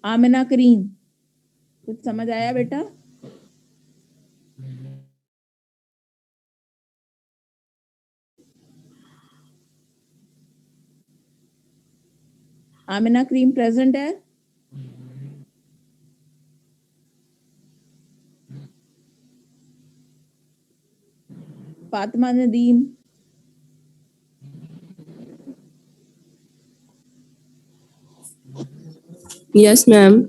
आमिना करीम, कुछ समझ आया बेटा? आमिना करीम प्रेजेंट है? Fatima Nadeem, yes ma'am,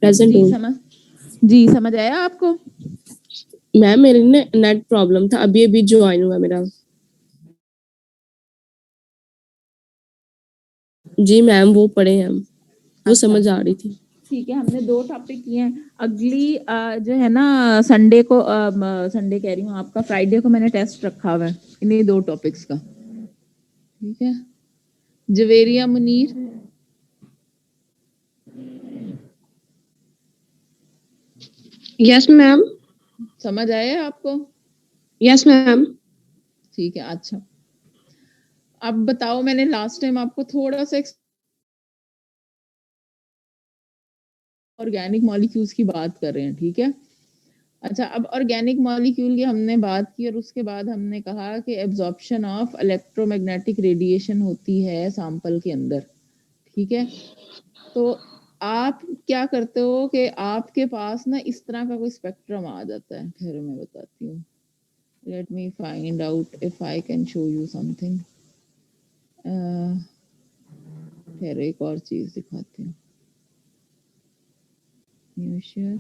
present जी हूँ। समझ आया आपको? मैम मेरे नेट प्रॉब्लम था, अभी अभी ज्वाइन हुआ मेरा। जी मैम, वो पढ़े हैं हम, वो अच्छा, समझ आ रही थी। ठीक है, हमने 2 टॉपिक किए हैं। अगली जो है ना संडे को, संडे कह रही हूँ, आपका फ्राइडे को मैंने टेस्ट रखा हुआ है इन्हीं 2 टॉपिक्स का, ठीक है? Javeria Munir, yes ma'am. समझ आया आपको? Yes ma'am. ठीक है, अच्छा। अब बताओ, मैंने लास्ट टाइम आपको थोड़ा सा ऑर्गेनिक मॉलिक्यूल्स की बात कर रहे हैं, ठीक है? अच्छा, अब ऑर्गेनिक मॉलिक्यूल की हमने बात की और उसके बाद हमने कहा कि एब्जॉर्प्शन ऑफ इलेक्ट्रोमैग्नेटिक रेडिएशन होती है सैंपल के अंदर, ठीक है? तो आप क्या करते हो कि आपके पास ना इस तरह का कोई स्पेक्ट्रम आ जाता है। ठहरो मैं बताती हूँ, let me find out if I can show you something. ठहरो, एक और चीज दिखाती हूँ। न्यू शेयर,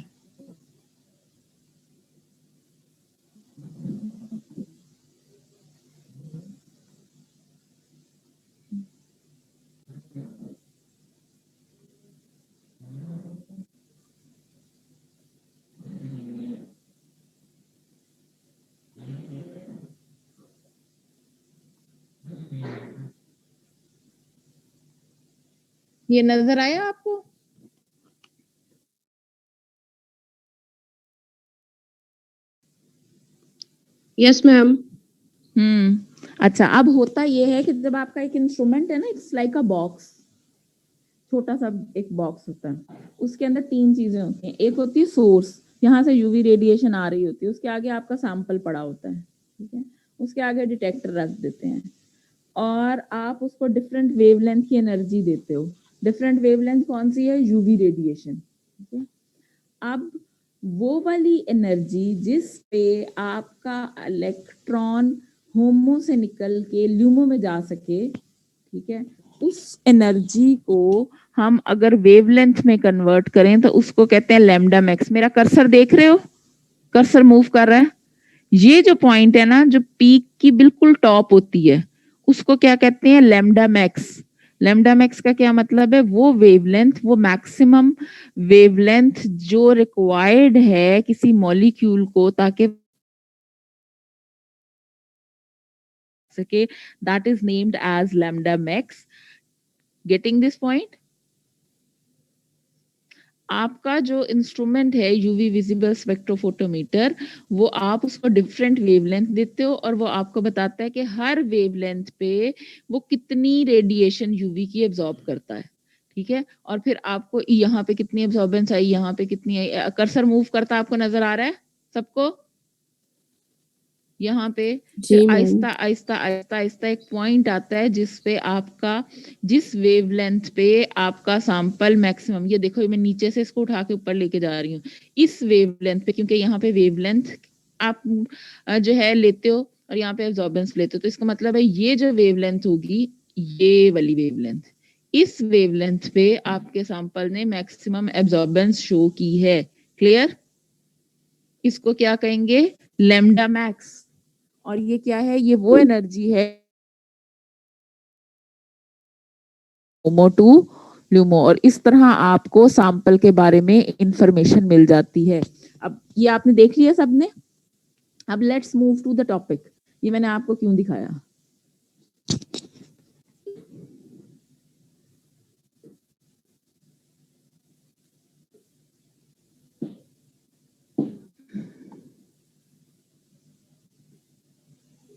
ये नजर आया आपको? Yes ma'am. अच्छा, अब होता ये है कि जब आपका एक इंस्ट्रूमेंट है ना, इट्स लाइक अ बॉक्स, छोटा सा एक बॉक्स होता है, उसके अंदर 3 चीजें होती हैं। एक होती है सोर्स, यहाँ से यूवी रेडिएशन आ रही होती है, उसके आगे आपका सैंपल पड़ा होता है, ठीक है? उसके आगे डिटेक्टर रख देते हैं और आप उसको डिफरेंट वेवलेंथ की एनर्जी देते हो। डिफरेंट वेवलेंथ कौन सी है? यूवी रेडिएशन, ठीक है? अब वो वाली एनर्जी जिस पे आपका इलेक्ट्रॉन होमो से निकल के ल्यूमो में जा सके, ठीक है, उस एनर्जी को हम अगर वेवलेंथ में कन्वर्ट करें तो उसको कहते हैं लैम्डा मैक्स। मेरा कर्सर देख रहे हो? कर्सर मूव कर रहा है। ये जो पॉइंट है ना, जो पीक की बिल्कुल टॉप होती है, उसको क्या कहते हैं? Lambda max. लैम्डा मैक्स का क्या मतलब है? वो वेवलेंथ, वो मैक्सिमम वेवलेंथ जो रिक्वायर्ड है किसी मॉलिक्यूल को ताकि सके, that is named as lambda max. Getting this point? आपका जो इंस्ट्रूमेंट है यूवी विजिबल स्पेक्ट्रोफोटोमीटर, वो आप उसको डिफरेंट वेवलेंथ देते हो और वो आपको बताता है कि हर वेवलेंथ पे वो कितनी रेडिएशन यूवी की एब्जॉर्ब करता है, ठीक है? और फिर आपको यहाँ पे कितनी एब्जॉर्बेंस आई, यहाँ पे कितनी आई, कर्सर मूव करता आपको नजर आ रहा है सबको? यहाँ पे फिर जी मैम। आहिस्ता आहिस्ता आहिस्ता आहिस्ता एक पॉइंट आता है जिस पे आपका, जिस वेवलेंथ पे आपका सैंपल मैक्सिमम, ये देखो मैं नीचे से इसको उठा के ऊपर लेके जा रही हूँ, इस वेवलेंथ पे, क्योंकि यहाँ पे वेवलेंथ आप जो है लेते हो और यहाँ पे एब्जॉर्बेंस लेते हो, तो इसका मतलब है ये जो वेवलेंथ होगी, ये वाली वेवलेंथ, इस वेवलेंथ पे आपके सैंपल ने मैक्सिमम एब्जॉर्बेंस शो की है। क्लियर? इसको क्या कहेंगे? Lambda max. और ये क्या है? ये वो एनर्जी है होमो टू ल्यूमो, और इस तरह आपको सैंपल के बारे में इंफॉर्मेशन मिल जाती है। अब ये आपने देख लिया सबने? अब let's move to the topic. ये मैंने आपको क्यों दिखाया?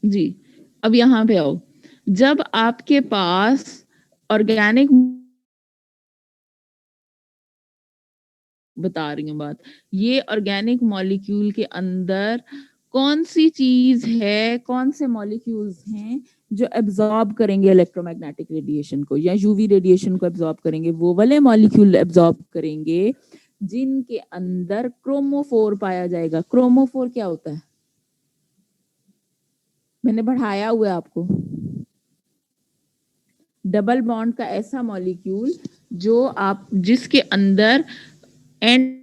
जी, अब यहाँ पे आओ। जब आपके पास ऑर्गेनिक बता रही हूँ बात। ये ऑर्गेनिक मॉलिक्यूल के अंदर कौन सी चीज है, कौन से मॉलिक्यूल्स हैं जो एब्जॉर्ब करेंगे इलेक्ट्रोमैग्नेटिक रेडिएशन को या यूवी रेडिएशन को एब्जॉर्ब करेंगे? वो वाले मॉलिक्यूल एब्जॉर्ब करेंगे जिनके अंदर क्रोमोफोर पाया जाएगा। क्रोमोफोर क्या होता है? मैंने बढ़ाया हुआ है आपको। डबल बॉन्ड का ऐसा मॉलिक्यूल जो आप जिसके अंदर एंड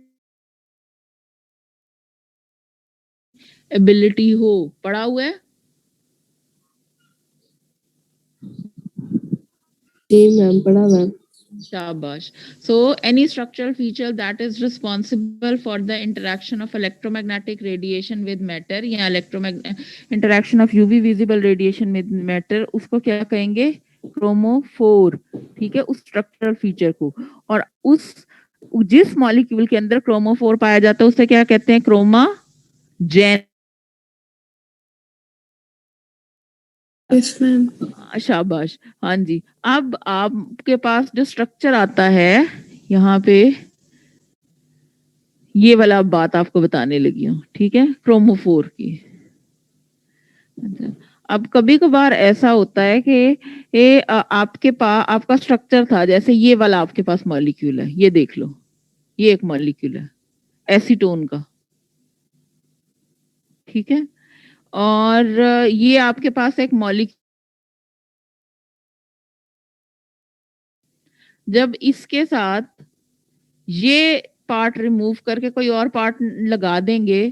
एबिलिटी हो, पढ़ा हुआ है? जी मैम, पढ़ा हुआ है। Shabash. So any structural feature that is responsible for the interaction of electromagnetic radiation with matter या interaction of UV visible radiation with matter, उसको क्या कहेंगे? क्रोमोफोर। ठीक है, उस स्ट्रक्चरल फीचर को। और उस जिस मॉलिक्यूल के अंदर क्रोमोफोर पाया जाता है उसे क्या कहते हैं? क्रोमाजेन। Yes ma'am. शाबाश। हाँ जी। अब आपके पास जो स्ट्रक्चर आता है यहाँ पे, ये वाला बात आपको बताने लगी हूँ, ठीक है, क्रोमोफोर की। अच्छा, अब कभी कभार ऐसा होता है कि आपके पास आपका स्ट्रक्चर था, जैसे ये वाला आपके पास मॉलिक्यूल है, ये देख लो, ये एक मॉलिक्यूल है एसीटोन का, ठीक है। और ये आपके पास एक मॉलिक्यूल, जब इसके साथ ये पार्ट रिमूव करके कोई और पार्ट लगा देंगे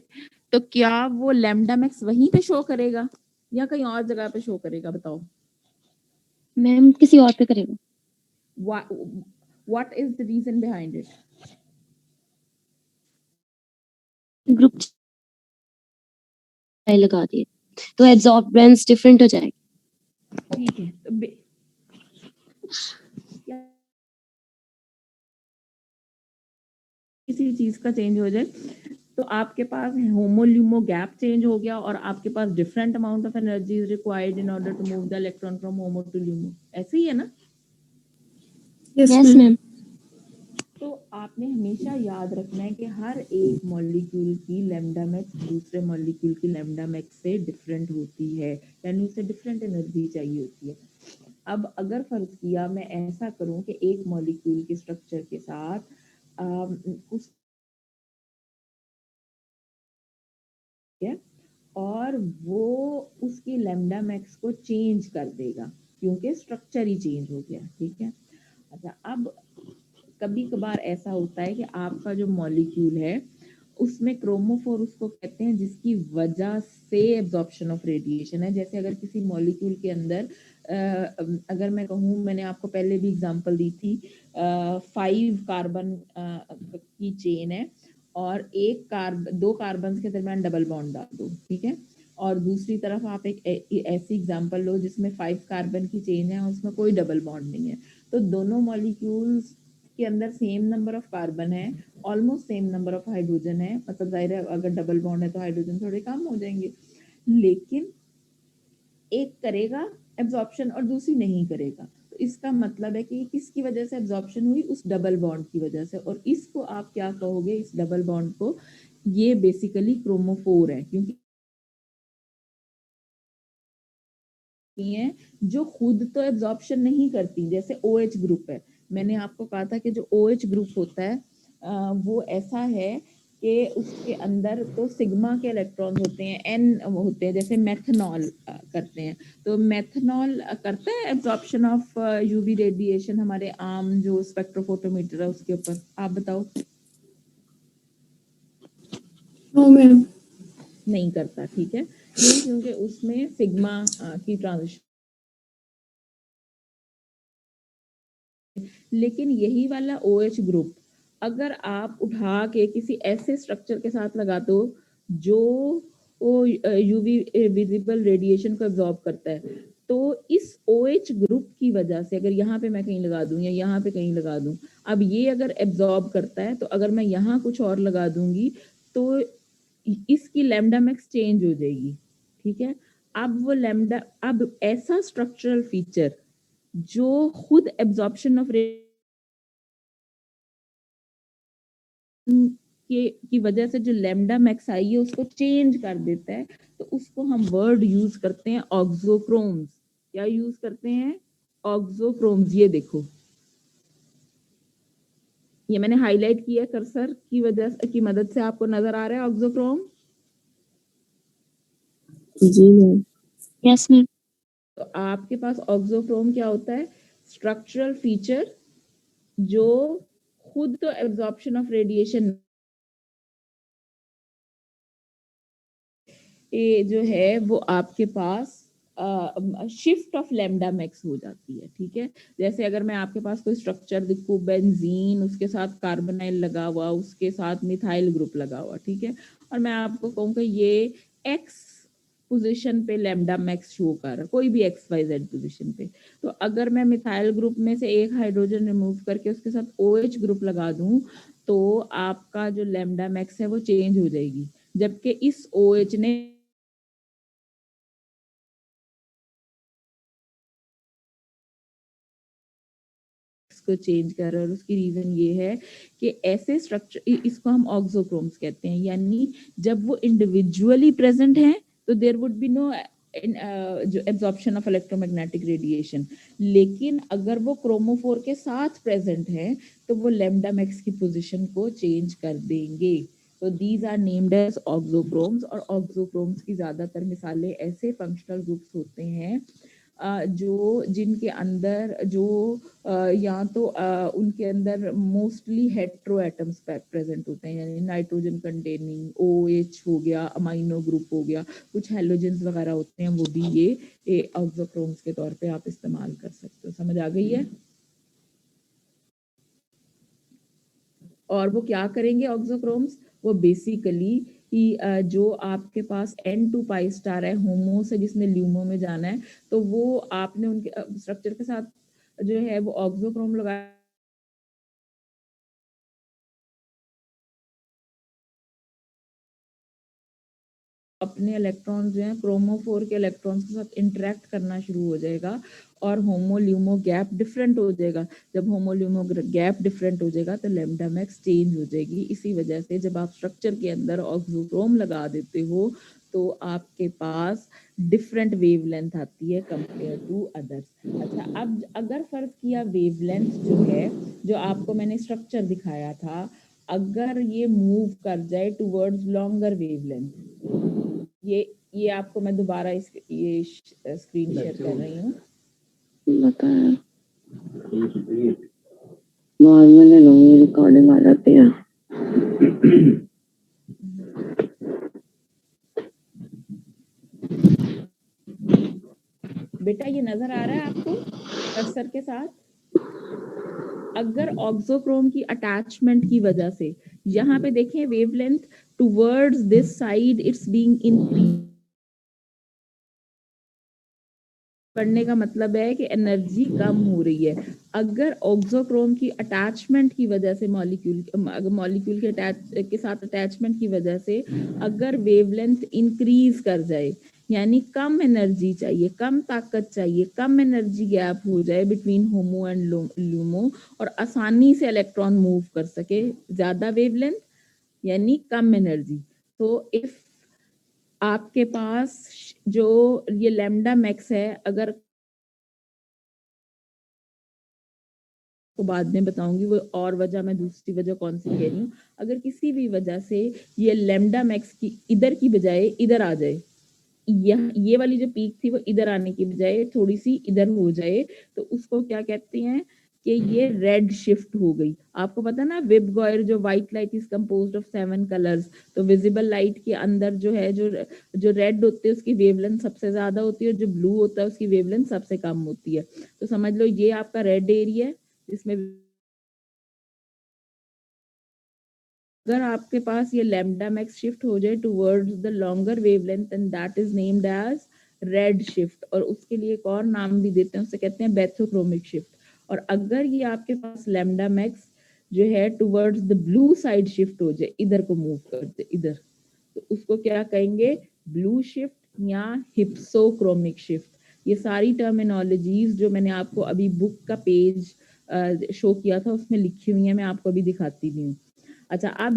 तो क्या वो लैम्डा मैक्स वहीं पे शो करेगा या कहीं और जगह पे शो करेगा? बताओ। मैम किसी और पे करेगा। What is the reason behind it? Group लगा दिए तो एब्जॉर्बेंस डिफरेंट हो जाएगी। ठीक है, तो किसी चीज का चेंज हो जाए तो आपके पास होमोल्यूमो गैप चेंज हो गया और आपके पास different amount of energy is required in order to move the electron from HOMO to LUMO. ऐसे ही है ना? Yes ma'am. तो आपने हमेशा याद रखना है कि हर एक मॉलिक्यूल की लैम्डा मैक्स दूसरे मॉलिक्यूल की लैम्डा मैक्स से डिफरेंट होती है, यानी उसे डिफरेंट एनर्जी चाहिए होती है। अब अगर फर्ज किया मैं ऐसा करूं कि एक मॉलिक्यूल के स्ट्रक्चर के साथ उस और वो उसकी लैम्डा मैक्स को चेंज कर देगा क्योंकि स्ट्रक्चर ही चेंज हो गया, ठीक है। अच्छा, अब कभी कभार ऐसा होता है कि आपका जो मॉलिक्यूल है उसमें क्रोमोफोर उसको कहते हैं जिसकी वजह से एब्जॉर्प्शन ऑफ रेडिएशन है। जैसे अगर किसी मॉलिक्यूल के अंदर अगर मैं कहूँ, मैंने आपको पहले भी एग्जांपल दी थी, 5 कार्बन की चेन है और दो कार्बन के दरमियान डबल बॉन्ड डाल दो, ठीक है। और दूसरी तरफ आप एक ऐसी एग्जांपल लो जिसमें 5 कार्बन की चेन है और उसमें कोई डबल बॉन्ड नहीं है, तो दोनों मॉलिक्यूल्स के अंदर सेम नंबर ऑफ कार्बन है, almost same number of hydrogen है, मतलब जाहिर है अगर डबल बॉन्ड है तो हाइड्रोजन थोड़े कम हो जाएंगे, लेकिन एक करेगा एब्जॉर्प्शन और दूसरी नहीं करेगा। तो इसका मतलब है कि किसकी वजह से एब्जॉर्प्शन हुई? उस डबल बॉन्ड की वजह से। और इसको आप क्या कहोगे, इस डबल बॉन्ड को? ये बेसिकली क्रोमोफोर है, क्योंकि हैं जो खुद तो एब्जॉर्प्शन नहीं करती, जैसे OH ग्रुप है। मैंने आपको कहा था कि जो OH ग्रुप होता है वो ऐसा है कि उसके अंदर तो सिग्मा के इलेक्ट्रॉन्स होते हैं, N होते हैं, जैसे मेथनॉल करते हैं। तो मेथनॉल करता है एब्जॉर्प्शन ऑफ यूवी रेडिएशन हमारे आम जो स्पेक्ट्रोफोटोमीटर है उसके ऊपर? आप बताओ। No ma'am. नहीं करता, ठीक है। क्यों? क्योंकि उसमें सिग्मा की ट्रांजिशन। लेकिन यही वाला OH ग्रुप अगर आप उठा के किसी ऐसे स्ट्रक्चर के साथ लगा दो जो यूवी विजिबल रेडिएशन को एब्जॉर्ब करता है, तो इस OH ग्रुप की वजह से अगर यहाँ पे मैं कहीं लगा दूं या यहाँ पे कहीं लगा दूं, अब ये अगर एब्जॉर्ब करता है तो अगर मैं यहाँ कुछ और लगा दूंगी तो इसकी लैम्डा मैक्स चेंज हो जाएगी, ठीक है। अब वो लैम्डा, अब ऐसा स्ट्रक्चरल फीचर जो खुद एब्जॉर्प्शन ऑफ की वजह से जो लैम्डा मैक्स आई है उसको चेंज कर देता है, तो उसको हम वर्ड यूज करते हैं ऑक्सोक्रोम्स। क्या यूज करते हैं? ऑक्सोक्रोम्स। ये देखो, ये मैंने हाईलाइट किया कर्सर की वजह की मदद से, आपको नजर आ रहा है ऑक्सोक्रोम? जी मैम। Yes ma'am. तो आपके पास ऑक्सोक्रोम क्या होता है? स्ट्रक्चरल फीचर जो खुद तो एब्जॉर्प्शन ऑफ रेडिएशन ये जो है वो आपके पास शिफ्ट ऑफ लैम्डा मैक्स हो जाती है। ठीक है, जैसे अगर मैं आपके पास कोई स्ट्रक्चर दिखूं, बेंजीन, उसके साथ कार्बोनाइल लगा हुआ, उसके साथ मिथाइल ग्रुप लगा हुआ, ठीक है, और मैं आपको कहूँ कि ये एक्स पोजीशन पे लैम्डा मैक्स शो कर रहा है, कोई भी एक्स वाई जेड पोजीशन पे, तो अगर मैं मिथाइल ग्रुप में से एक हाइड्रोजन रिमूव करके उसके साथ OH ग्रुप लगा दूं, तो आपका जो लैम्डा मैक्स है वो चेंज हो जाएगी, जबकि इस OH ने को चेंज कर रहा है। और उसकी रीजन ये है कि ऐसे स्ट्रक्चर, इसको हम ऑक्सोक्रोम्स कहते हैं, यानी जब वो इंडिविजुअली प्रेजेंट हैं तो देयर वुड बी नो जो एब्जॉर्प्शन ऑफ इलेक्ट्रोमैग्नेटिक रेडिएशन, लेकिन अगर वो क्रोमोफोर के साथ प्रेजेंट है तो वो लैम्डा मैक्स की पोजीशन को चेंज कर देंगे। तो these are named as auxochromes, और ऑक्सोक्रोम्स की ज्यादातर मिसालें ऐसे फंक्शनल ग्रुप्स होते हैं जो जिनके अंदर जो या तो उनके अंदर मोस्टली हेट्रो एटम्स प्रेजेंट होते हैं, यानी नाइट्रोजन कंटेनिंग OH हो गया, अमाइनो ग्रुप हो गया, कुछ हेलोजेंस वगैरह होते हैं, वो भी ये ऑक्सोक्रोम्स के तौर पे आप इस्तेमाल कर सकते हो। समझ आ गई है? और वो क्या करेंगे ऑक्सोक्रोम्स? वो बेसिकली कि जो आपके पास N2 पाई स्टार है होमो से जिसने ल्यूमो में जाना है, तो वो आपने उनके स्ट्रक्चर के साथ जो है वो ऑक्सोक्रोम लगाया, अपने इलेक्ट्रॉन जो है क्रोमोफोर के इलेक्ट्रॉन्स के साथ इंटरेक्ट करना शुरू हो जाएगा और होमोल्यूमो गैप डिफरेंट हो जाएगा। जब होमोल्यूमो गैप डिफरेंट हो जाएगा तो लैम्डा मैक्स चेंज हो जाएगी। इसी वजह से जब आप स्ट्रक्चर के अंदर ऑक्सोक्रोम लगा देते हो तो आपके पास डिफरेंट वेवलेंथ आती है कंपेयर टू अदर्स। अच्छा, अब अगर फर्ज किया वेवलेंथ जो है, जो आपको मैंने स्ट्रक्चर दिखाया था, अगर ये मूव कर जाए टुवर्ड्स लॉन्गर वेवलेंथ, ये आपको मैं दोबारा ये स्क्रीन शेयर कर रही हूँ। बताया बाद में ले लूंगी, रिकॉर्डिंग आ जाती है। बेटा ये नजर आ रहा है आपको कर्सर के साथ? अगर ऑक्सोक्रोम की अटैचमेंट की वजह से यहाँ पे देखें wavelength towards this side it's being increase, बढ़ने का मतलब है कि एनर्जी कम हो रही है। अगर ऑक्सोक्रोम की अटैचमेंट की वजह से मॉलिक्यूल के साथ अटैचमेंट की वजह से अगर वेवलेंथ इंक्रीज कर जाए, यानी कम एनर्जी चाहिए, कम ताकत चाहिए, कम एनर्जी गैप हो जाए बिटवीन होमो एंड ल्यूमो और आसानी से इलेक्ट्रॉन मूव कर सके, ज्यादा वेवलेंथ यानी कम एनर्जी, तो इफ आपके पास जो ये लैम्डा मैक्स है, अगर को बाद में बताऊंगी वो, और वजह मैं दूसरी वजह कौन सी कह रही हूँ, अगर किसी भी वजह से ये लैम्डा मैक्स की इधर की बजाय इधर आ जाए, ये वाली जो पीक थी वो इधर आने की बजाय थोड़ी सी इधर हो जाए, तो उसको क्या कहते हैं कि ये रेड शिफ्ट हो गई। आपको पता ना विबगॉयर जो white light is composed of 7 colours, तो विजिबल लाइट के अंदर जो है जो रेड होती है उसकी वेवलेंथ सबसे ज्यादा होती है और जो ब्लू होता है उसकी वेवलेंथ सबसे कम होती है। तो समझ लो ये आपका रेड एरिया है जिसमें अगर आपके पास ये लैम्डा मैक्स शिफ्ट हो जाए towards the longer wavelength and that is named as red shift, और उसके लिए एक और नाम भी देते हैं, उसे कहते हैं बेथोक्रोमिक शिफ्ट। और अगर ये आपके पास लैम्डा मैक्स जो है towards the blue side shift हो जाए, इधर को मूव कर दे इधर, तो उसको क्या कहेंगे? ब्लू शिफ्ट या हिप्सोक्रोमिक शिफ्ट। ये सारी टर्मिनोलॉजीज जो मैंने आपको अभी बुक का पेज शो किया था उसमें लिखी हुई है, मैं आपको अभी दिखाती भी हूँ। अच्छा, अब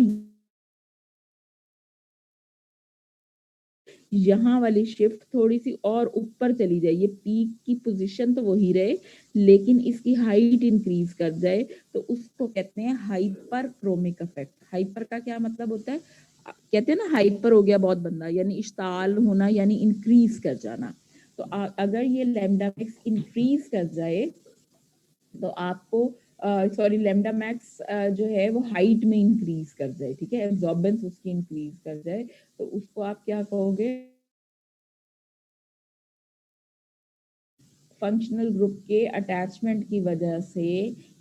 यहाँ वाली शिफ्ट थोड़ी सी और ऊपर चली जाए, ये पीक की पोजीशन तो वही रहे लेकिन इसकी हाइट इंक्रीज कर जाए, तो उसको कहते हैं हाइपर क्रोमिक इफेक्ट। हाइपर का क्या मतलब होता है? कहते हैं ना हाइपर हो गया बहुत बंदा, यानी इश्ताल होना, यानी इंक्रीज कर जाना। तो अगर ये लैम्डा मैक्स इंक्रीज कर जाए तो आपको सॉरी लैम्डा मैक्स जो है वो हाइट में इंक्रीज कर जाए, ठीक है, एब्जॉर्बेंस उसकी इंक्रीज कर जाए, तो उसको आप क्या कहोगे? फंक्शनल ग्रुप के अटैचमेंट की वजह से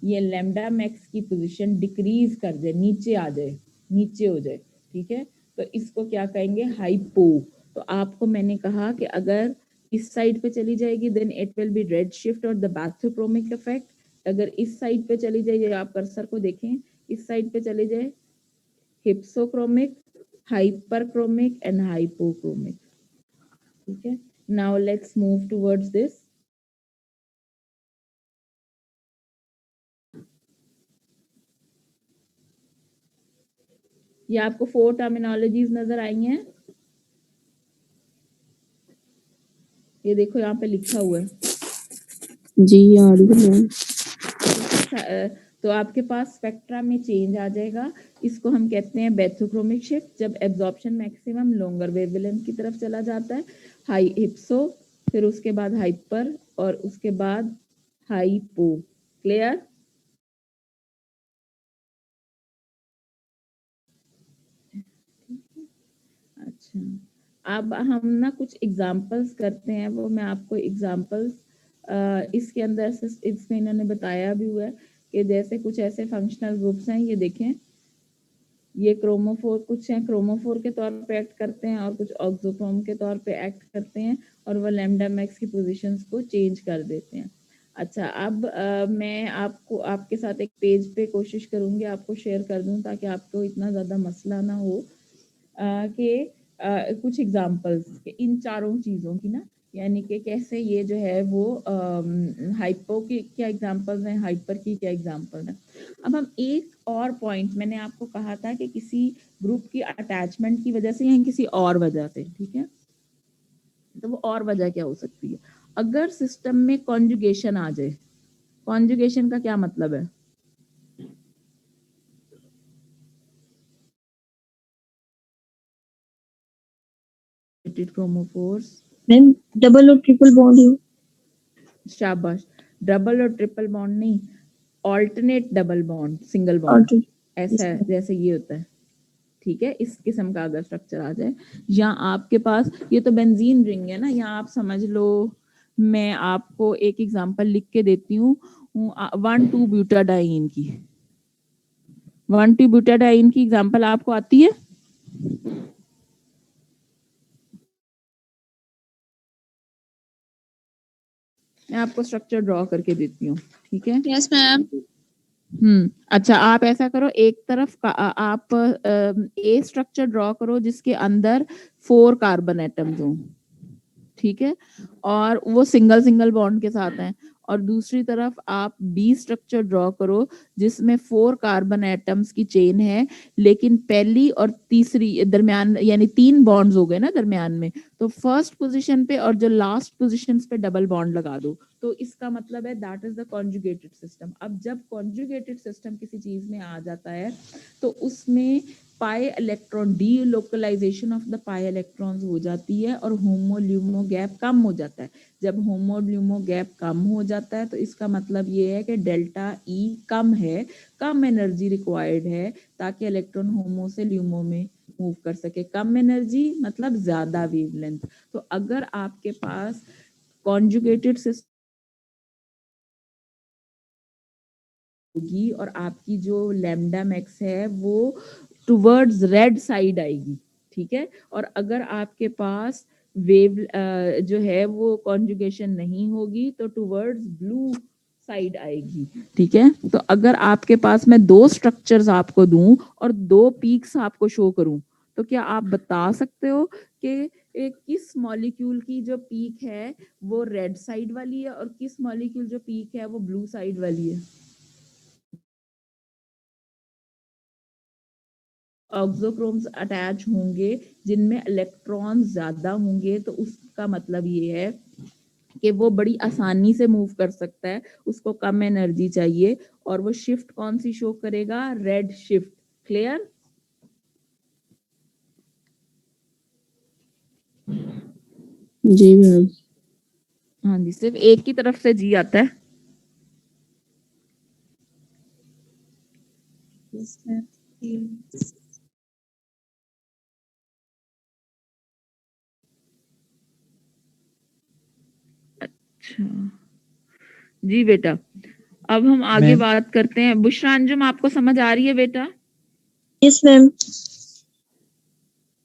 ये लैम्डा मैक्स की पोजीशन डिक्रीज कर जाए, नीचे आ जाए, नीचे हो जाए, ठीक है, तो इसको क्या कहेंगे? हाइपो। तो आपको मैंने कहा कि अगर इस साइड पे चली जाएगी then it will be red shift और द बैथोक्रोमिक इफेक्ट। अगर इस साइड पे चली जाए, आप कर्सर को देखें, इस साइड पे चले जाए, हिप्सोक्रोमिक, हाइपरक्रोमिक एंड हाइपोक्रोमिक, ठीक है। Now let's move towards this. ये आपको 4 टर्मिनोलॉजीज नजर आई हैं? ये देखो यहाँ पे लिखा हुआ है। जी आ रही है मैम। तो आपके पास स्पेक्ट्रा में चेंज आ जाएगा, इसको हम कहते हैं बेथोक्रोमिक शिफ्ट। जब एब्जॉर्प्शन मैक्सिमम लॉन्गर वेवलेंथ की तरफ चला जाता है, हाई हिप्सो, फिर उसके बाद हाइपर और उसके बाद हाइपो। क्लियर? अच्छा, अब हम ना कुछ एग्जाम्पल्स करते हैं, वो मैं आपको एग्जाम्पल्स इसके अंदर से इसमें इन्होंने बताया भी हुआ है कि जैसे कुछ ऐसे फंक्शनल ग्रुप्स हैं, ये देखें, ये क्रोमोफोर, कुछ हैं क्रोमोफोर के तौर पे एक्ट करते हैं और कुछ ऑक्सोक्रोम के तौर पे एक्ट करते हैं और वो लैम्डा मैक्स की पोजीशंस को चेंज कर देते हैं। अच्छा, अब मैं आपको आपके साथ एक पेज पे कोशिश करूंगी आपको शेयर कर दूं ताकि आपको इतना ज़्यादा मसला ना हो कि कुछ एग्जांपल्स के इन चारों चीज़ों की ना, यानी कि कैसे ये जो है वो हाइपो की क्या एग्जांपल्स हैं, हाइपर की क्या एग्जांपल है। अब हम एक और पॉइंट, मैंने आपको कहा था कि किसी ग्रुप की अटैचमेंट की वजह से या किसी और वजह से, ठीक है, तो वो और वजह क्या हो सकती है? अगर सिस्टम में कॉन्जुगेशन आ जाए। कॉन्जुगेशन का क्या मतलब है? क्रोमोफोर्स। मैम डबल और ट्रिपल बॉन्ड हो। शाबाश, डबल और ट्रिपल बॉन्ड नहीं, ऑल्टरनेट डबल बॉन्ड, सिंगल और बॉन्ड, ऐसा है जैसे ये होता है, ठीक है, इस किस्म का अगर स्ट्रक्चर आ जाए, या आपके पास ये तो बेंजीन रिंग है ना, यहाँ आप समझ लो, मैं आपको एक एग्जांपल लिख के देती हूँ 1,2 ब्यूटाडाइन की। 1,2 ब्यूटाडाइन की एग्जांपल आपको आती है? मैं आपको स्ट्रक्चर ड्रॉ करके देती हूँ, ठीक है। Yes ma'am. अच्छा, आप ऐसा करो, एक तरफ का आप ए स्ट्रक्चर ड्रॉ करो जिसके अंदर 4 कार्बन एटम्स हों, ठीक है, और वो सिंगल सिंगल बॉन्ड के साथ हैं, और दूसरी तरफ आप बी स्ट्रक्चर ड्रॉ करो जिसमें 4 कार्बन एटम्स की चेन है, लेकिन पहली और तीसरी दरमियान, यानी 3 बॉन्ड्स हो गए ना दरमियान में, तो फर्स्ट पोजीशन पे और जो लास्ट पोजीशंस पे डबल बॉन्ड लगा दो, तो इसका मतलब है that is the conjugated system. अब जब कॉन्जुगेटेड सिस्टम किसी चीज में आ जाता है तो उसमें pi electron delocalisation of the pi electrons हो जाती है और होमोल्यूमो गैप कम हो जाता है। जब होमोल्यूमो गैप कम हो जाता है तो इसका मतलब ये है कि डेल्टा ई कम है, कम एनर्जी रिक्वायर्ड है ताकि इलेक्ट्रॉन होमो से ल्यूमो में मूव कर सके। कम एनर्जी मतलब ज्यादा वेवलेंथ। तो अगर आपके पास कॉन्जुगेटेड सिस्टम होगी और आपकी जो लैम्डा मैक्स है वो टुवर्ड्स रेड साइड आएगी, ठीक है, और अगर आपके पास वेव जो है वो कॉन्जुगेशन नहीं होगी तो टुवर्ड्स ब्लू साइड आएगी, ठीक है। तो अगर आपके पास मैं 2 स्ट्रक्चर्स आपको दूं और 2 पीक्स आपको शो करूं, तो क्या आप बता सकते हो कि किस मॉलिक्यूल की जो पीक है वो रेड साइड वाली है और किस मॉलिक्यूल जो पीक है वो ब्लू साइड वाली है? ऑक्सोक्रोम्स अटैच होंगे जिनमें इलेक्ट्रॉन ज्यादा होंगे, तो उसका मतलब ये है कि वो बड़ी आसानी से मूव कर सकता है, उसको कम एनर्जी चाहिए, और वो शिफ्ट कौन सी शो करेगा? Red shift. क्लियर? जी मैम। हाँ जी, सिर्फ एक की तरफ से जी आता है। अच्छा जी बेटा, अब हम आगे मैम। बात करते हैं। बुशरा अंजुम, आपको समझ आ रही है बेटा? Yes, ma'am.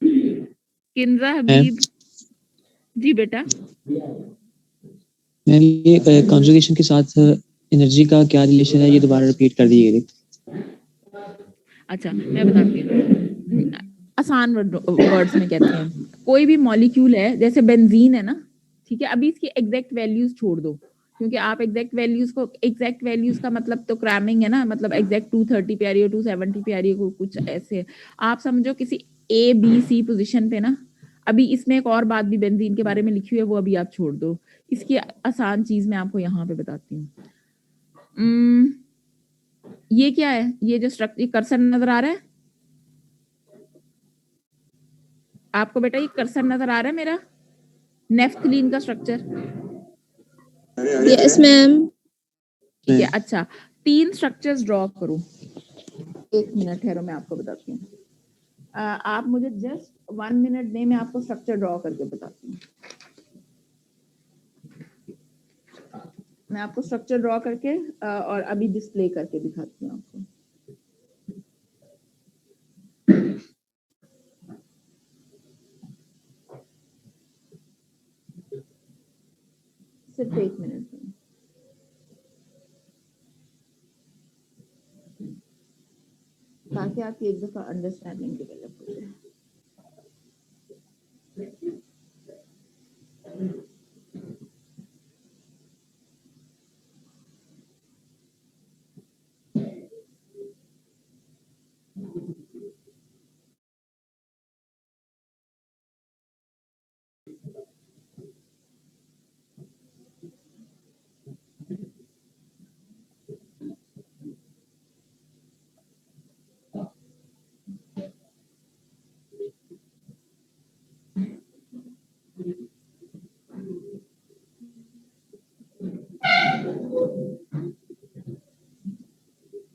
किंजा हबीब जी बेटा। मैम ये कॉन्जुगेशन के साथ एनर्जी का क्या रिलेशन है, ये दोबारा रिपीट कर दिए गए। अच्छा मैं बताती हूँ, आसान वर्ड्स में कहते हैं। कोई भी मॉलिक्यूल है, जैसे बेंजीन है ना, ठीक है, अभी इसकी एग्जैक्ट वैल्यूज छोड़ दो, क्योंकि आप एग्जैक्ट वैल्यूज का मतलब तो क्रैमिंग है ना, मतलब एग्जैक्ट 230 पे आ रही है, 270 पे आ रही है, कुछ ऐसे। आप समझो किसी ए बी सी पोजिशन पे ना, अभी इसमें एक और बात भी बेंजीन के बारे में लिखी हुई है, वो अभी आप छोड़ दो। इसकी आसान चीज मैं आपको यहाँ पे बताती हूँ। ये क्या है? ये जो स्ट्रक्चर कर्सर नजर आ रहा है आपको बेटा, ये कर्सर नजर आ रहा है मेरा, नेफ्थलीन का स्ट्रक्चर? Yes, ma'am. ठीक है। अच्छा, 3 स्ट्रक्चर्स ड्रॉ करो। 1 मिनट ठहरो, मैं आपको बताती हूँ। आप मुझे जस्ट 1 मिनट दें, मैं आपको स्ट्रक्चर ड्रॉ करके बताती हूँ। मैं आपको स्ट्रक्चर ड्रॉ करके और अभी डिस्प्ले करके दिखाती हूँ आपको। सिर्फ 1 मिनट दें, ताकि आपकी एक दफा अंडरस्टैंडिंग डेवलप हो जाए।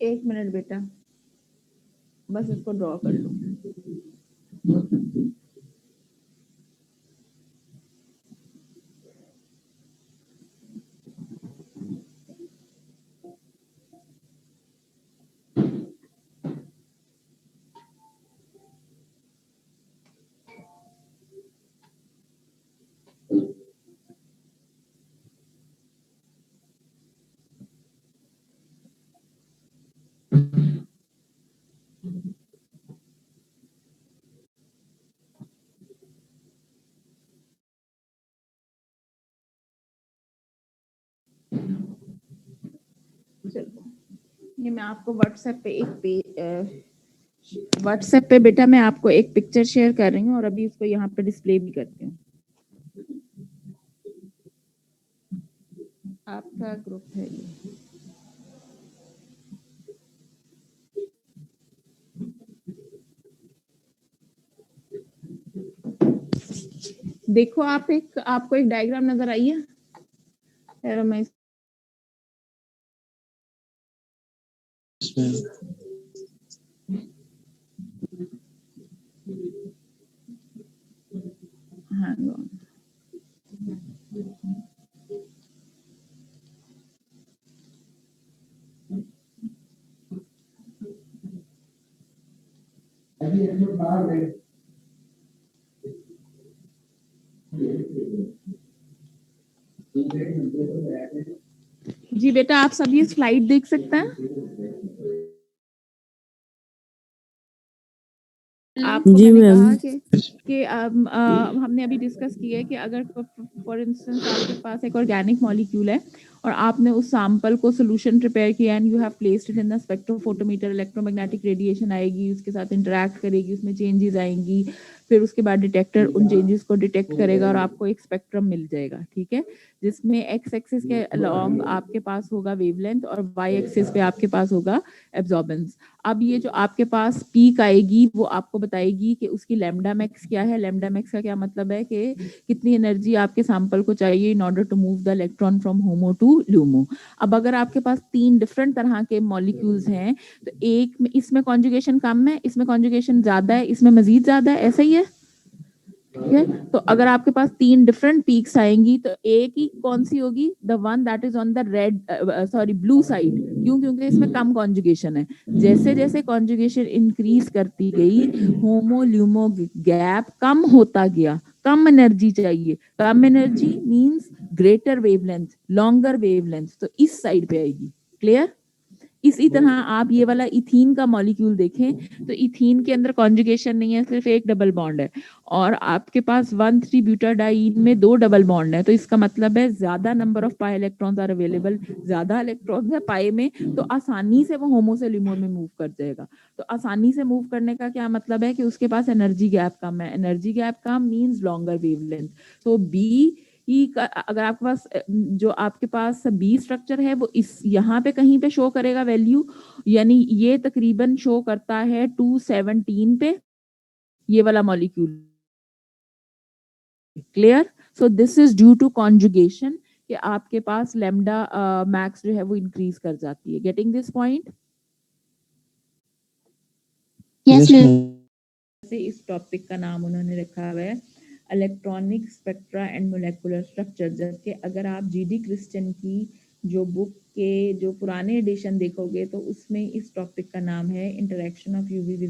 एक मिनट बेटा, बस इसको ड्रॉ कर लो। चलो, ये मैं आपको व्हाट्सएप पे बेटा मैं आपको एक पिक्चर शेयर कर रही हूँ, और अभी उसको यहाँ पे डिस्प्ले भी करती हूँ। आपका ग्रुप है ये। देखो, आपको एक डायग्राम नजर आई है? यार मैं hang on. जी बेटा, आप सब ये स्लाइड देख सकते हैं? आपको जी मैंने मैम। कहा कि कि हमने अभी डिस्कस किया है कि अगर फॉर इंस्टेंस आपके पास एक ऑर्गेनिक मॉलिक्यूल है और आपने उस सैंपल को सोल्यूशन प्रिपेयर किया and you have placed it in the spectrophotometer, electromagnetic radiation आएगी, उसके साथ इंटरेक्ट करेगी, उसमें चेंजेस आएंगी, फिर उसके बाद डिटेक्टर उन चेंजेस को डिटेक्ट करेगा और आपको एक स्पेक्ट्रम मिल जाएगा, ठीक है, जिसमें एक्स एक्सिस के अलोंग आपके पास होगा वेवलेंथ और वाई एक्सिस पे आपके पास होगा एब्जॉर्बेंस। अब ये जो आपके पास पीक आएगी वो आपको बताएगी कि उसकी लैम्डा मैक्स क्या है। लैम्डा मैक्स का क्या मतलब है कि कितनी एनर्जी आपके सैंपल को चाहिए in order to move the electron from HOMO to LUMO. अब अगर आपके पास 3 डिफरेंट तरह के मॉलिक्यूल्स हैं तो एक में इसमें कॉन्जुगेशन कम है, इसमें कॉन्जुगेशन ज्यादा है, इसमें मजीद ज्यादा है, ऐसा ही है, ठीक है। तो अगर आपके पास 3 डिफरेंट पीक्स आएंगी तो एक ही कौन सी होगी, the one that is on the red sorry blue side. क्यों? क्योंकि इसमें कम कॉन्जुगेशन है। जैसे जैसे कॉन्जुगेशन इंक्रीज करती गई होमो ल्यूमो गैप कम होता गया, कम एनर्जी चाहिए, कम energy means greater wavelength, longer wavelength, तो इस साइड पे आएगी। क्लियर? इसी तरह आप ये वाला इथीन का मॉलिक्यूल देखें तो इथीन के अंदर कॉन्जुगेशन नहीं है, सिर्फ एक डबल बॉन्ड है और आपके पास 1,3 ब्यूटाडाइन में 2 डबल बॉन्ड है, तो इसका मतलब है ज्यादा number of pi electrons are available, ज्यादा इलेक्ट्रॉन्स है पाई में, तो आसानी से वो होमो से लिमो में मूव कर जाएगा। तो आसानी से मूव करने का क्या मतलब है कि उसके पास एनर्जी गैप कम है, एनर्जी गैप कम मींस लॉन्गर वेवलेंथ। तो बी अगर आपके पास जो आपके पास बी स्ट्रक्चर है वो इस यहाँ पे कहीं पे शो करेगा वैल्यू, यानी ये तकरीबन शो करता है 217 पे ये वाला molecule. Clear? So this is due to conjugation कि आपके पास लैम्डा मैक्स जो है वो इंक्रीज कर जाती है। Getting this point? Yes, ma'am. से इस टॉपिक का नाम उन्होंने रखा हुआ है electronic spectra and molecular structure. जबकि अगर आप जीडी क्रिस्टन की जो बुक के जो पुराने एडिशन देखोगे तो उसमें इस टॉपिक का नाम है इंटरेक्शन ऑफ यूवी।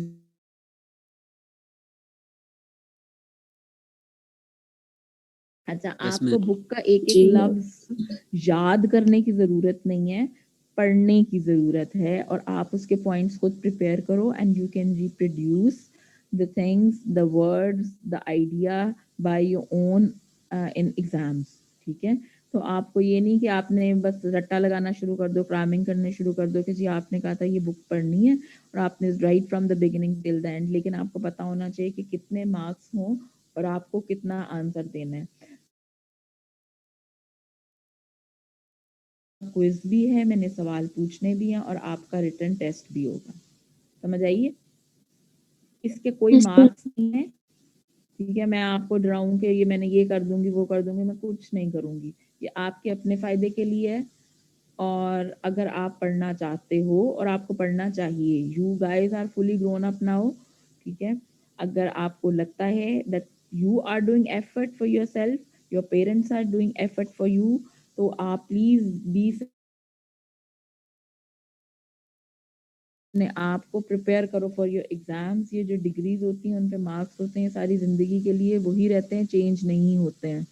अच्छा, आपको बुक का एक एक जी। लफ्ज याद करने की जरूरत नहीं है, पढ़ने की जरूरत है और आप उसके पॉइंट्स खुद प्रिपेयर करो and you can reproduce the things, the words, the idea by your own in exams, ठीक है। तो आपको ये नहीं कि आपने बस रट्टा लगाना शुरू कर दो, क्रामिंग करने शुरू कर दो कि जी आपने कहा था ये बुक पढ़नी है और आपने right from the beginning till the end, लेकिन आपको पता होना चाहिए कि कितने मार्क्स हों और आपको कितना आंसर देना है। क्विज भी है, मैंने सवाल पूछने भी हैं और आपका रिटर्न टेस्ट भी होगा। समझ आइए? इसके कोई Yes, ma'am. मार्क्स नहीं है, ठीक है। मैं आपको डराऊं कि ये मैंने ये कर दूंगी वो कर दूंगी, मैं कुछ नहीं करूंगी। ये आपके अपने फायदे के लिए है और अगर आप पढ़ना चाहते हो और आपको पढ़ना चाहिए, you guys are fully grown up now, ठीक है। अगर आपको लगता है that you are doing effort for yourself, your parents are doing effort for you, तो आप प्लीज बी अपने आप को प्रिपेयर करो फॉर योर एग्जाम्स। ये जो डिग्रीज होती हैं उन पे मार्क्स होते हैं सारी जिंदगी के लिए, वही रहते हैं, चेंज नहीं होते हैं।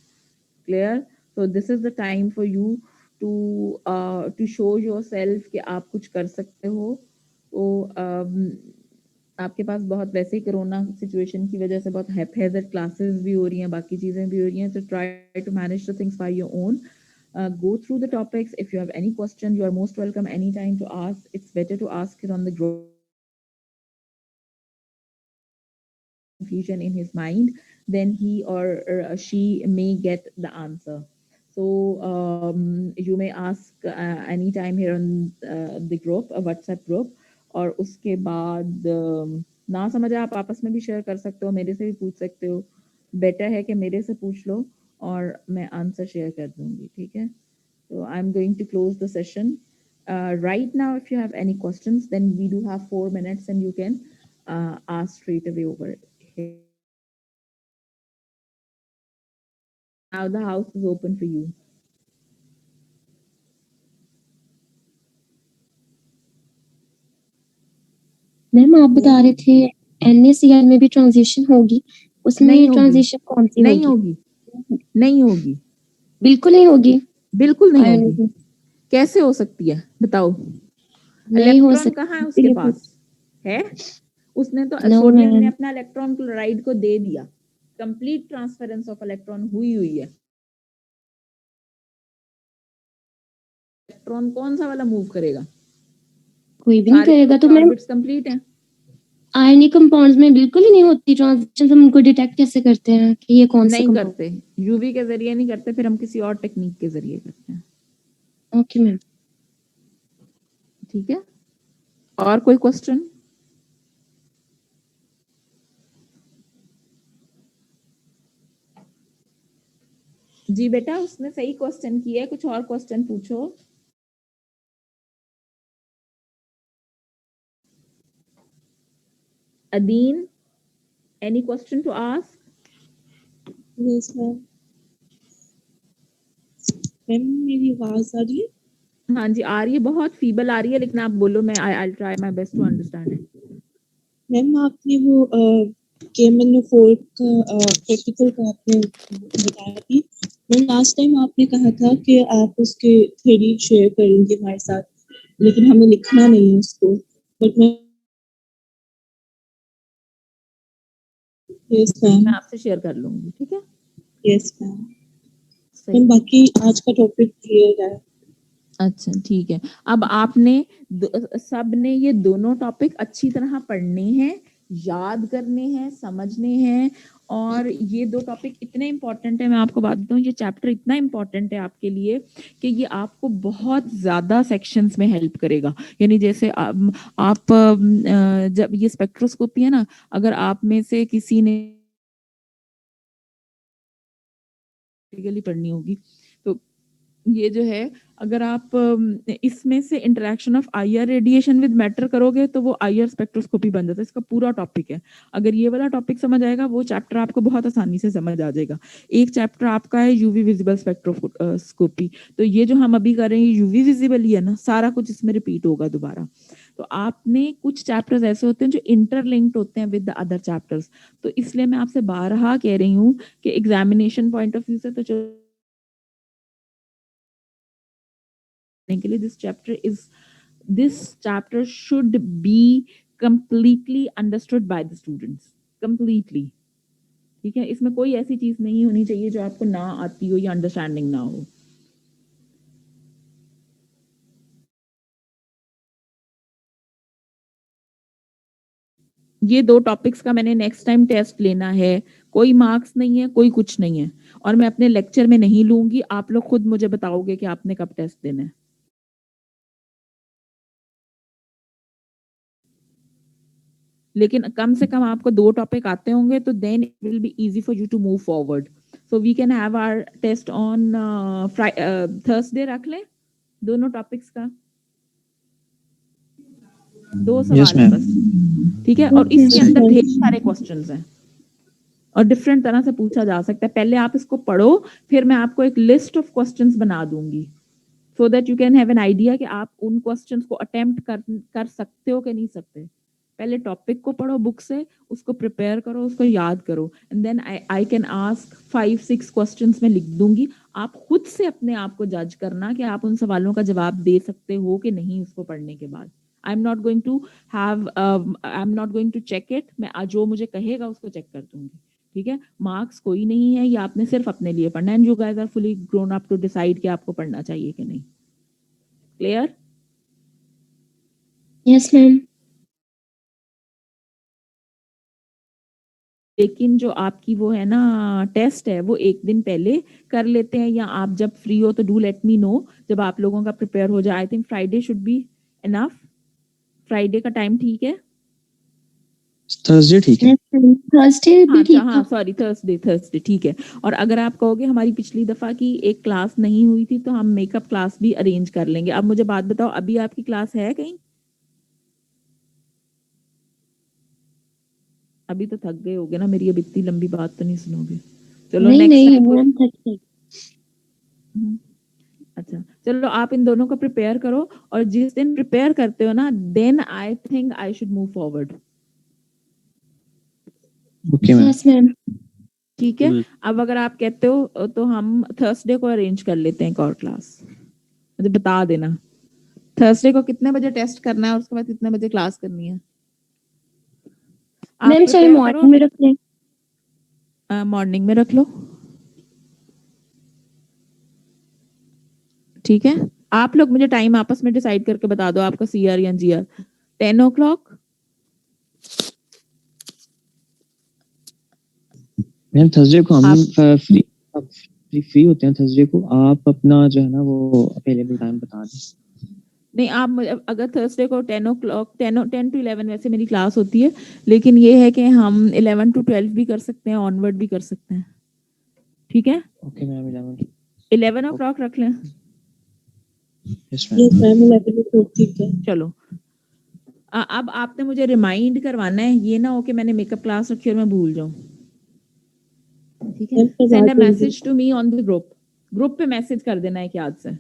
Clear? So this is the time for you to show yourself कि आप कुछ कर सकते हो। तो आपके पास बहुत वैसे ही कोरोना सिचुएशन की वजह से बहुत हैपेजर्ड क्लासेस भी हो रही हैं, बाकी चीजें भी हो रही हैं, तो try to manage the things by your own. Go through the topics. If you have any question, you are most welcome anytime to ask. It's better to ask it on the group. Confusion in his mind, then he or she may get the answer. So you may ask anytime here on the group, a WhatsApp group. और उसके बाद ना समझ आप आपस में भी share कर सकते हो, मेरे से भी पूछ सकते हो। बेटर है कि मेरे से पूछ लो और मैं आंसर शेयर कर दूंगी, ठीक है। So I'm going to close the session. Right now, if you have any questions, then we do have 4 minutes and you can ask straight away over it. Now the house is open for you. Ma'am आप बता रहे थे NaCl में भी transition होगी, उसमें नहीं होगी। ट्रांजिशन कौन सी नहीं होगी? होगी, नहीं होगी, बिल्कुल नहीं होगी। बिल्कुल नहीं होगी। आयोनाइजेशन कैसे हो सकती है बताओ? नहीं हो इलेक्ट्रॉन सकती। कहाँ है उसके पास? है उसने तो No, सोडियम ने ma'am. अपना इलेक्ट्रॉन क्लोराइड को दे दिया, कंप्लीट ट्रांसफरेंस ऑफ इलेक्ट्रॉन हुई है। इलेक्ट्रॉन कौन सा वाला मूव करेगा? कोई भी नहीं सारे करेगा तो मैम ऑर्बिट्स कंप्लीट हैं। आयनिक कंपाउंड्स में बिल्कुल ही नहीं होती ट्रांजिशन, हम उनको डिटेक्ट कैसे करते हैं कि ये कौन सा नहीं कंपाउंड? करते, यूवी के जरिए नहीं करते, फिर हम किसी और टेक्निक के जरिए करते हैं। Okay ma'am. ठीक है, और कोई क्वेश्चन? जी बेटा, उसने सही क्वेश्चन किया है, कुछ और क्वेश्चन पूछो। Adeen, any question to ask? Yes ma'am. Ma'am मेरी आवाज आ रही है? हाँ जी आ रही है, बहुत फीबल आ रही है, लेकिन आप बोलो, मैं I try my best to understand it. Ma'am आपने वो KMNO4 का प्रैक्टिकल का आपने बताया थी। मैम लास्ट टाइम आपने कहा था कि आप उसके थ्योरी शेयर करेंगे हमारे साथ, लेकिन हमें लिखना नहीं है उसको। बट मैं यस मैम। मैं आपसे शेयर कर लूंगी, ठीक है? Yes ma'am. सही। मैम बाकी आज का टॉपिक क्लियर है। अच्छा ठीक है, अब आपने सब ने ये दोनों टॉपिक अच्छी तरह पढ़ने हैं, याद करने हैं, समझने हैं। और ये दो टॉपिक इतने इंपॉर्टेंट है, मैं आपको बात बताऊं, ये चैप्टर इतना इंपॉर्टेंट है आपके लिए कि ये आपको बहुत ज्यादा सेक्शंस में हेल्प करेगा। यानी जैसे आप जब ये स्पेक्ट्रोस्कोपी है ना, अगर आप में से किसी ने पढ़नी होगी तो ये जो है, अगर आप इसमें से interaction of IR radiation with matter करोगे तो वो आईआर स्पेक्ट्रोस्कोपी बन जाता है, इसका पूरा टॉपिक है। अगर ये वाला टॉपिक समझ आएगा, वो चैप्टर आपको बहुत आसानी से समझ आ जाएगा। एक चैप्टर आपका है यूवी विजिबल स्पेक्ट्रोस्कोपी, तो ये जो हम अभी कर रहे हैं यूवी विजिबल ही है ना, सारा कुछ इसमें रिपीट होगा दोबारा। तो आपने कुछ चैप्टर्स ऐसे होते हैं जो इंटरलिंक्ड होते हैं विद द अदर चैप्टर्स, तो इसलिए मैं आपसे बारहा कह रही हूँ कि एग्जामिनेशन पॉइंट ऑफ व्यू से तो के लिए this chapter should be completely understood by the students, completely। ठीक है, इसमें कोई ऐसी चीज नहीं होनी चाहिए जो आपको ना आती हो या अंडरस्टैंडिंग ना हो। ये दो टॉपिक्स का मैंने नेक्स्ट टाइम टेस्ट लेना है, कोई मार्क्स नहीं है, कोई कुछ नहीं है, और मैं अपने लेक्चर में नहीं लूंगी, आप लोग खुद मुझे बताओगे कि आपने कब टेस्ट देना है। लेकिन कम से कम आपको दो टॉपिक आते होंगे, तो then it will be easy for you to move forward. So we can have our test on Thursday, रख लें दोनों टॉपिक्स का। दो यस सवाल है मैम। बस, ठीक है? और इसके अंदर ढेर सारे क्वेश्चंस हैं और डिफरेंट तरह से पूछा जा सकता है। पहले आप इसको पढ़ो, फिर मैं आपको एक लिस्ट ऑफ क्वेश्चंस बना दूंगी, so that you can have an idea कि आप उन क्वेश्चंस को अटेम्प्ट कर सकते हो कि नहीं सकते। पहले टॉपिक को पढ़ो बुक से, उसको प्रिपेयर करो, उसको याद करो, and then I can ask 5-6 questions में लिख दूंगी। आप खुद से अपने आप को जज करना कि आप उन सवालों का जवाब दे सकते हो कि नहीं उसको पढ़ने के बाद। I am not going to check it, मैं जो मुझे कहेगा उसको चेक कर दूंगी, ठीक है? मार्क्स कोई नहीं है, ये आपने सिर्फ अपने लिए पढ़ना है, and you guys are fully grown up to decide कि आपको पढ़ना चाहिए कि नहीं। क्लियर? Yes ma'am. लेकिन जो आपकी वो है ना टेस्ट है, वो एक दिन पहले कर लेते हैं, या आप जब फ्री हो तो डू लेट मी नो, जब आप लोगों का प्रिपेयर हो जाए। I think Friday should be enough. Friday का टाइम ठीक है? थर्सडे ठीक है। थर्सडे भी ठीक हाँ था। सॉरी, थर्सडे ठीक है। और अगर आप कहोगे हमारी पिछली दफा की एक क्लास नहीं हुई थी, तो हम मेकअप क्लास भी अरेंज कर लेंगे। अब मुझे बात बताओ, अभी आपकी क्लास है कहीं? अभी तो थक गए होगे ना, मेरी अब इतनी लंबी बात तो नहीं सुनोगे। चलो नहीं नेक्स्ट नहीं टाइम मैम थर्सडे। अच्छा चलो, आप इन दोनों को प्रिपेयर करो, और जिस दिन प्रिपेयर करते हो ना, then I think I should move forward. Okay ma'am. Yes ma'am. ठीक है, अब अगर आप कहते हो तो हम थर्सडे को अरेंज कर लेते हैं एक और क्लास। मुझे बता देना थर्सडे को कितने बजे टेस्ट करना है और उसके बाद कितने बजे क्लास करनी है। आप मैम चाहे prepare मॉर्निंग में रख लें। करो, मॉर्निंग में रख लो, ठीक है। आप लोग मुझे टाइम आपस में डिसाइड करके बता दो, आपका CR या GR। 10 o'clock। मैम थर्सडे को हम आप फ्री होते हैं थर्सडे को, आप अपना जो है ना वो अवेलेबल टाइम बता दें। नहीं, आप अगर थर्सडे को 10 o'clock 10 to 11 वैसे मेरी क्लास होती है, लेकिन ये है कि हम 11 to 12 भी कर सकते हैं, ऑनवर्ड भी कर सकते हैं, ठीक है। ओके मैम 11 o'clock रख लें। Yes yes ma'am. Ma'am 11 o'clock ठीक है। चलो, अब आपने मुझे रिमाइंड करवाना है, ये ना हो कि मैंने मेकअप क्लास रखी और मैं भूल जाऊं, ठीक है। मैम करवा सेंड अ दूंगी। Message to me on the group पे मैसेज कर देना है याद से।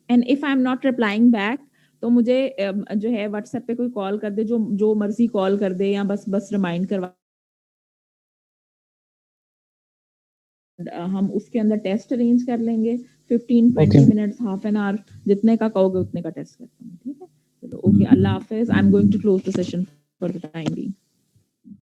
And if I am not replying back तो मुझे जो है व्हाट्सएप पे कोई कॉल कर दे, जो जो मर्जी कॉल कर दे, या बस रिमाइंड करवा, हम उसके अंदर टेस्ट अरेंज कर लेंगे, 15-20 मिनट्स, हाफ एन आवर, जितने का कहोगे उतने का टेस्ट करते हैं, ठीक है। चलो ओके, अल्लाह हाफिज। I am going to close the session for the time being.